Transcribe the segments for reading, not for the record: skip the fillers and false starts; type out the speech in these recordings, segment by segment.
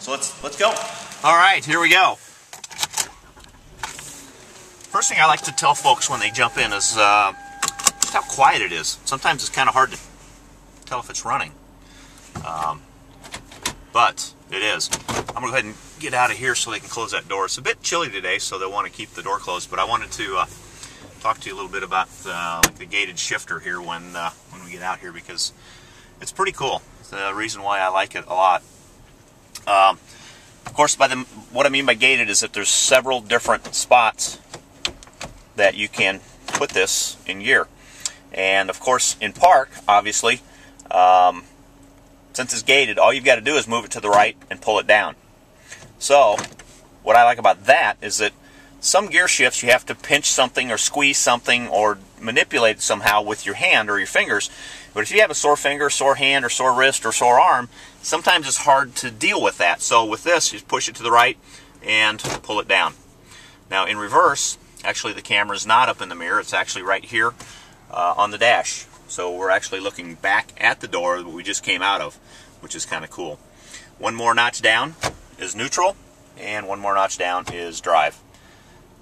So let's go. All right, here we go. First thing I like to tell folks when they jump in is just how quiet it is. Sometimes it's kind of hard to tell if it's running, but it is. I'm gonna go ahead and get out of here so they can close that door. It's a bit chilly today, so they'll want to keep the door closed. But I wanted to talk to you a little bit about like the gated shifter here when we get out here, because it's pretty cool. It's the reason why I like it a lot. Of course, what I mean by gated is that there's several different spots that you can put this in gear. And of course, in park, obviously, since it's gated, all you've got to do is move it to the right and pull it down. So, what I like about that is that some gear shifts you have to pinch something or squeeze something or manipulate it somehow with your hand or your fingers. But if you have a sore finger, sore hand, or sore wrist, or sore arm, sometimes it's hard to deal with that. So with this, you just push it to the right and pull it down. Now in reverse, actually the camera is not up in the mirror. It's actually right here on the dash. So we're actually looking back at the door that we just came out of, which is kind of cool. One more notch down is neutral, and one more notch down is drive.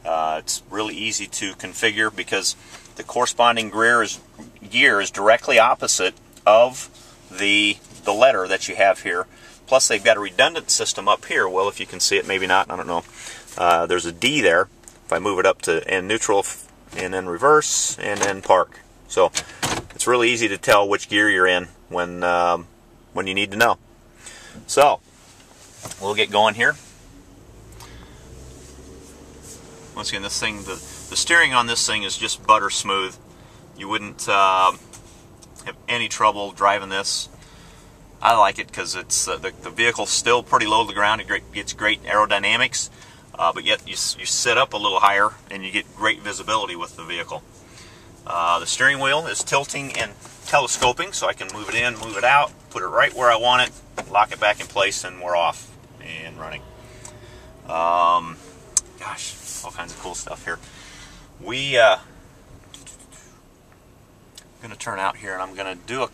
It's really easy to configure because the corresponding gear is directly opposite of the letter that you have here. Plus they've got a redundant system up here. Well, if you can see it, maybe not, I don't know. There's a D there. If I move it up to and neutral and then reverse and then park. So it's really easy to tell which gear you're in when you need to know. So we'll get going here. Once again, this thing, the steering on this thing is just butter smooth. You wouldn't have any trouble driving this. I like it because it's the vehicle's still pretty low to the ground. It gets great aerodynamics, but yet you sit up a little higher and you get great visibility with the vehicle. The steering wheel is tilting and telescoping, so I can move it in, move it out, put it right where I want it, lock it back in place, and we're off and running. Gosh, all kinds of cool stuff here. I'm going to turn out here and I'm going to do a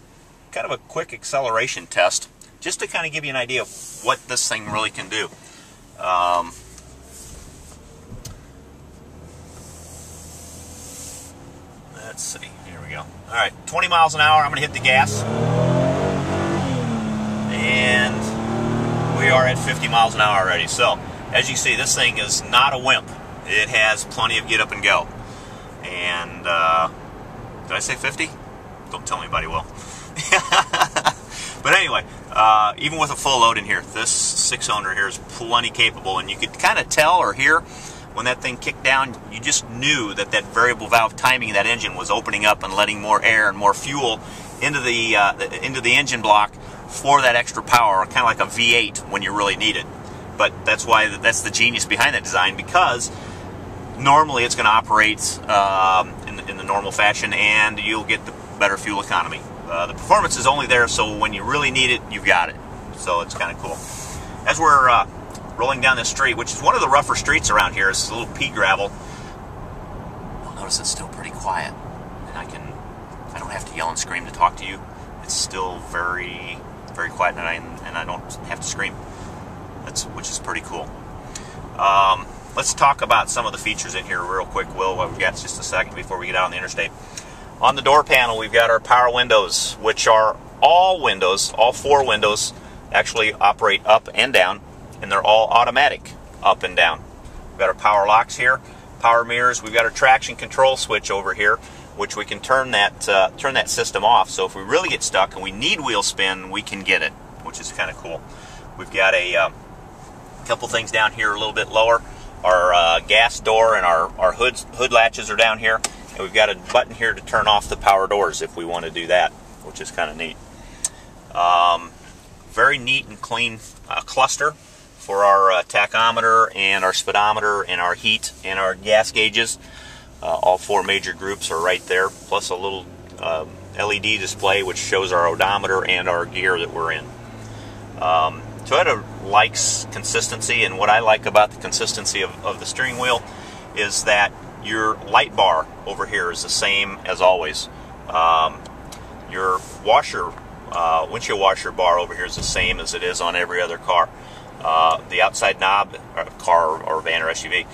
kind of a quick acceleration test just to kind of give you an idea of what this thing really can do. Let's see, here we go. Alright, 20 miles an hour, I'm going to hit the gas. And we are at 50 miles an hour already. So, as you see, this thing is not a wimp. It has plenty of get up and go. And, did I say 50? Don't tell anybody, will. But anyway, even with a full load in here, this 6-cylinder here is plenty capable. And you could kind of tell or hear when that thing kicked down, you just knew that that variable valve timing of that engine was opening up and letting more air and more fuel into the engine block for that extra power, kind of like a V8 when you really need it. But that's the genius behind that design, because normally it's going to operate in the normal fashion, and you'll get the better fuel economy. The performance is only there so when you really need it, you've got it. So it's kind of cool. As we're rolling down this street, which is one of the rougher streets around here, it's a little pea gravel. You'll notice it's still pretty quiet, and I don't have to yell and scream to talk to you. It's still very, very quiet, and I don't have to scream. Which is pretty cool. Let's talk about some of the features in here real quick, Will. We've got just a second before we get out on the interstate. On the door panel, we've got our power windows, which are all windows, all 4 windows actually operate up and down, and they're all automatic up and down. We've got our power locks here, power mirrors. We've got our traction control switch over here, which we can turn that system off. So if we really get stuck and we need wheel spin, we can get it, which is kind of cool. We've got a couple things down here a little bit lower. Our gas door and our hood latches are down here, and we've got a button here to turn off the power doors if we want to do that, which is kind of neat. Very neat and clean cluster for our tachometer and our speedometer and our heat and our gas gauges. All 4 major groups are right there, plus a little LED display which shows our odometer and our gear that we're in. Toyota likes consistency, and what I like about the consistency of the steering wheel is that your light bar over here is the same as always. Your washer, windshield washer bar over here is the same as it is on every other car. The outside knob, car or van or SUV,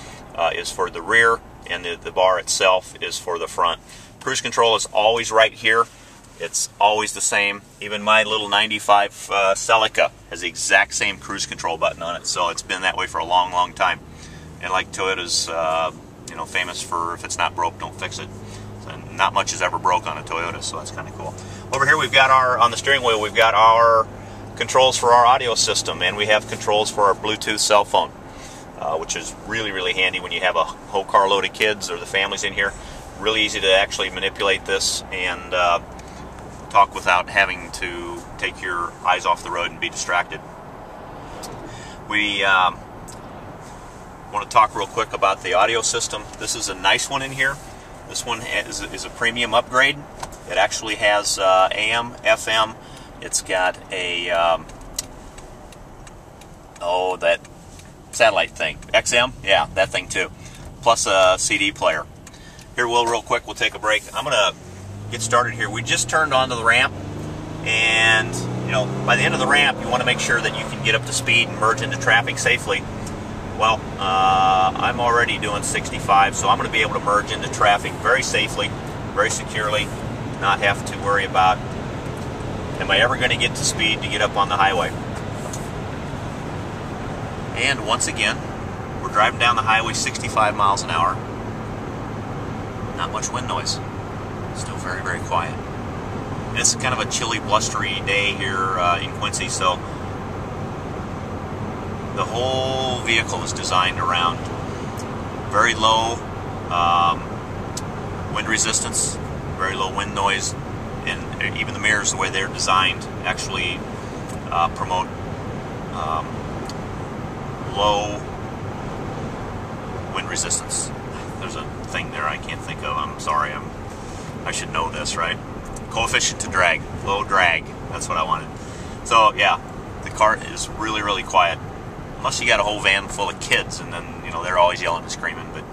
is for the rear, and the bar itself is for the front. Cruise control is always right here. It's always the same. Even my little 95 Celica has the exact same cruise control button on it, so it's been that way for a long, long time. And like Toyota's, you know, famous for if it's not broke, don't fix it. So not much is ever broke on a Toyota, so that's kind of cool. Over here we've got on the steering wheel, we've got our controls for our audio system, and we have controls for our Bluetooth cell phone, which is really, really handy when you have a whole carload of kids or the families in here. Really easy to actually manipulate this and talk without having to take your eyes off the road and be distracted. We want to talk real quick about the audio system. This is a nice one in here. This one is a premium upgrade. It actually has AM, FM. It's got a that satellite thing, XM, yeah, that thing too, plus a CD player. Here, real quick, we'll take a break. I'm gonna get started here. We just turned onto the ramp, and you know, by the end of the ramp, you want to make sure that you can get up to speed and merge into traffic safely. Well, I'm already doing 65, so I'm going to be able to merge into traffic very safely, very securely, not have to worry about, am I ever going to get to speed to get up on the highway? And once again, we're driving down the highway 65 miles an hour. Not much wind noise. Still very, very quiet. And it's kind of a chilly, blustery day here in Quincy, so the whole vehicle is designed around very low wind resistance, very low wind noise, and even the mirrors, the way they're designed, actually promote low wind resistance. There's a thing there I can't think of. I'm sorry. I should know this, right? Coefficient to drag, low drag. That's what I wanted. So yeah, the car is really, really quiet. Unless you got a whole van full of kids, and then you know they're always yelling and screaming. But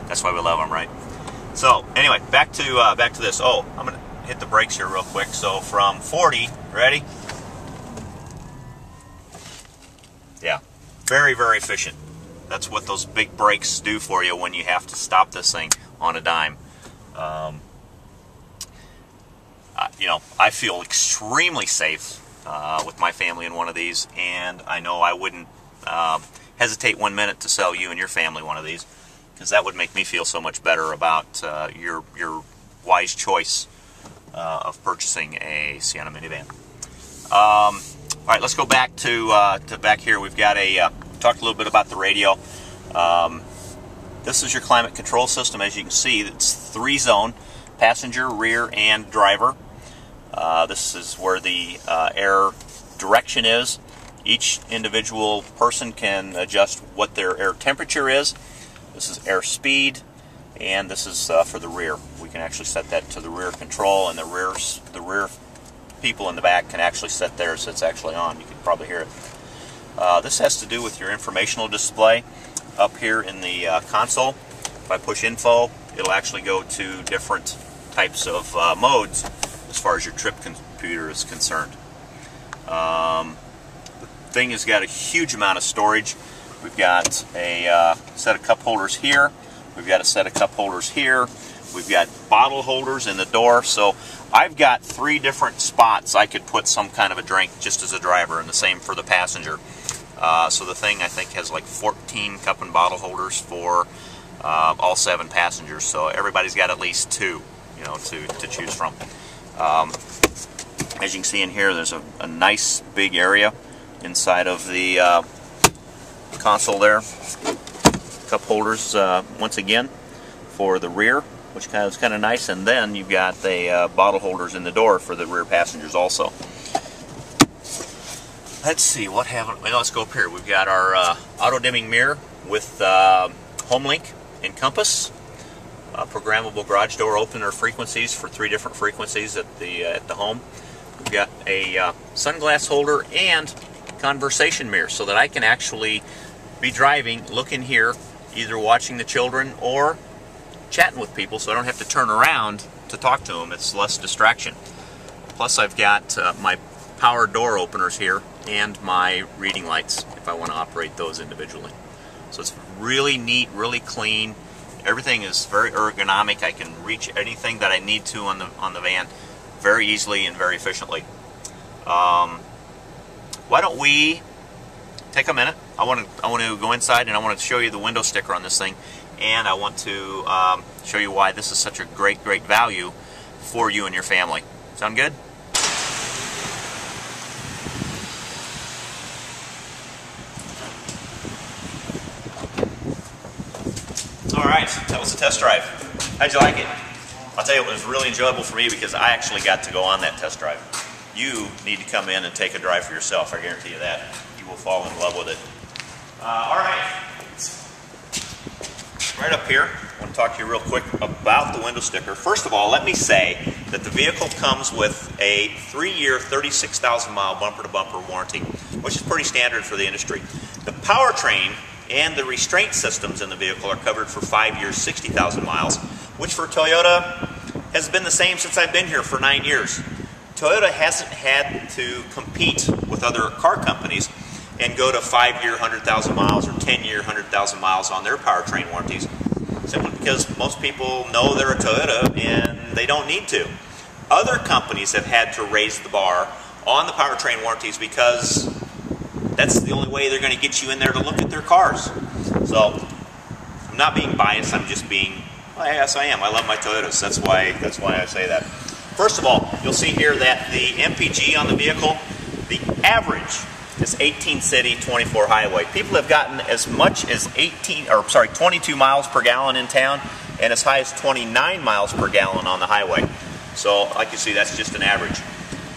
that's why we love them, right? So anyway, back to this. Oh, I'm gonna hit the brakes here real quick. So from 40, ready? Yeah, very, very efficient. That's what those big brakes do for you when you have to stop this thing on a dime. You know, I feel extremely safe with my family in one of these, and I know I wouldn't hesitate 1 minute to sell you and your family one of these, because that would make me feel so much better about your wise choice of purchasing a Sienna minivan. All right, let's go back to back here. We've got talked a little bit about the radio. This is your climate control system. As you can see, it's 3-zone: passenger, rear, and driver. This is where the air direction is. Each individual person can adjust what their air temperature is. This is air speed, and this is for the rear. We can actually set that to the rear control, and the rear people in the back can actually set theirs so it's actually on. You can probably hear it. This has to do with your informational display up here in the console. If I push info, it'll actually go to different types of modes as far as your trip computer is concerned. The thing has got a huge amount of storage. We've got a set of cup holders here. We've got a set of cup holders here. We've got bottle holders in the door. So I've got 3 different spots I could put some kind of a drink just as a driver, and the same for the passenger. So the thing, I think, has like 14 cup and bottle holders for all 7 passengers. So everybody's got at least 2, you know, to choose from. As you can see in here, there's a nice big area inside of the console there. Cup holders once again for the rear, which is kind of nice, and then you've got the bottle holders in the door for the rear passengers also. Let's see, what haven't we? Let's go up here. We've got our auto dimming mirror with home link and compass, programmable garage door opener frequencies for 3 different frequencies at the home. We've got a sunglass holder and conversation mirror, so that I can actually be driving, look in here, either watching the children or chatting with people, so I don't have to turn around to talk to them. It's less distraction. Plus I've got my power door openers here and my reading lights if I want to operate those individually. So it's really neat, really clean. Everything is very ergonomic. I can reach anything that I need to on the van very easily and very efficiently. Why don't we take a minute? I want to go inside and I want to show you the window sticker on this thing, and I want to show you why this is such a great value for you and your family. Sound good? Alright, that was the test drive. How'd you like it? I'll tell you, it was really enjoyable for me because I actually got to go on that test drive. You need to come in and take a drive for yourself, I guarantee you that. You will fall in love with it. Alright, right up here, I want to talk to you real quick about the window sticker. First of all, let me say that the vehicle comes with a 3-year, 36,000-mile bumper-to-bumper warranty, which is pretty standard for the industry. The powertrain and the restraint systems in the vehicle are covered for 5 years, 60,000 miles, which for Toyota has been the same since I've been here for 9 years. Toyota hasn't had to compete with other car companies and go to 5-year, 100,000 miles or 10-year, 100,000 miles on their powertrain warranties, simply because most people know they're a Toyota and they don't need to. Other companies have had to raise the bar on the powertrain warranties because that's the only way they're going to get you in there to look at their cars. So I'm not being biased, I'm just being, well, yes I am. I love my Toyotas. That's why I say that. First of all, you'll see here that the MPG on the vehicle, the average is 18 city, 24 highway. People have gotten as much as 22 miles per gallon in town and as high as 29 miles per gallon on the highway. So like you see, that's just an average.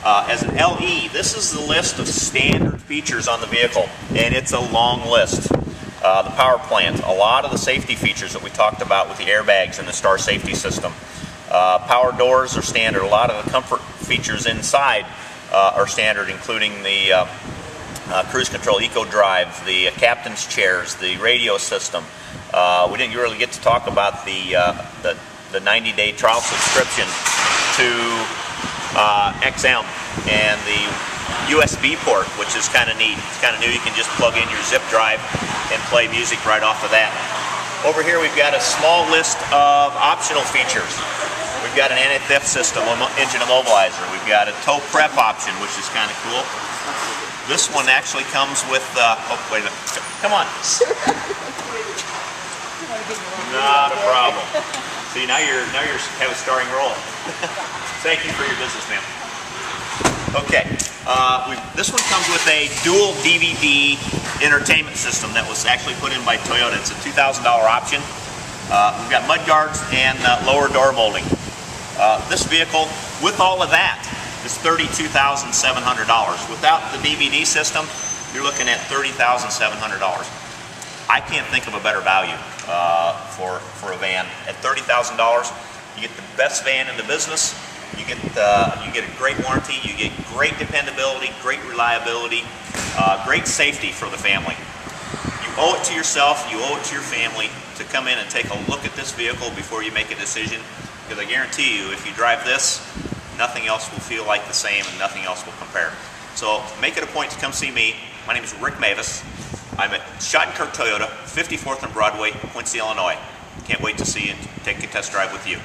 As an LE, this is the list of standard features on the vehicle, and it's a long list. The power plant, a lot of the safety features that we talked about with the airbags and the star safety system. Power doors are standard. A lot of the comfort features inside are standard, including the cruise control, eco drive, the captain's chairs, the radio system. We didn't really get to talk about the 90-day trial subscription to XM and the USB port, which is kind of neat. It's kind of new. You can just plug in your zip drive and play music right off of that. Over here we've got a small list of optional features. We've got an anti-theft system, engine immobilizer. We've got a tow prep option, which is kind of cool. This one actually comes with, oh wait a minute, come on. Not a problem. See, now you're have a starring role. Thank you for your business, ma'am. Okay, this one comes with a dual DVD entertainment system that was actually put in by Toyota. It's a $2,000 option. We've got mud guards and lower door molding. This vehicle, with all of that, is $32,700. Without the DVD system, you're looking at $30,700. I can't think of a better value for a van. At $30,000, you get the best van in the business. You get a great warranty. You get great dependability, great reliability, great safety for the family. You owe it to yourself. You owe it to your family to come in and take a look at this vehicle before you make a decision. Because I guarantee you, if you drive this, nothing else will feel like the same and nothing else will compare. So make it a point to come see me. My name is Rick Mavis. I'm at Shottenkirk Toyota, 54th and Broadway, Quincy, Illinois. Can't wait to see you and take a test drive with you.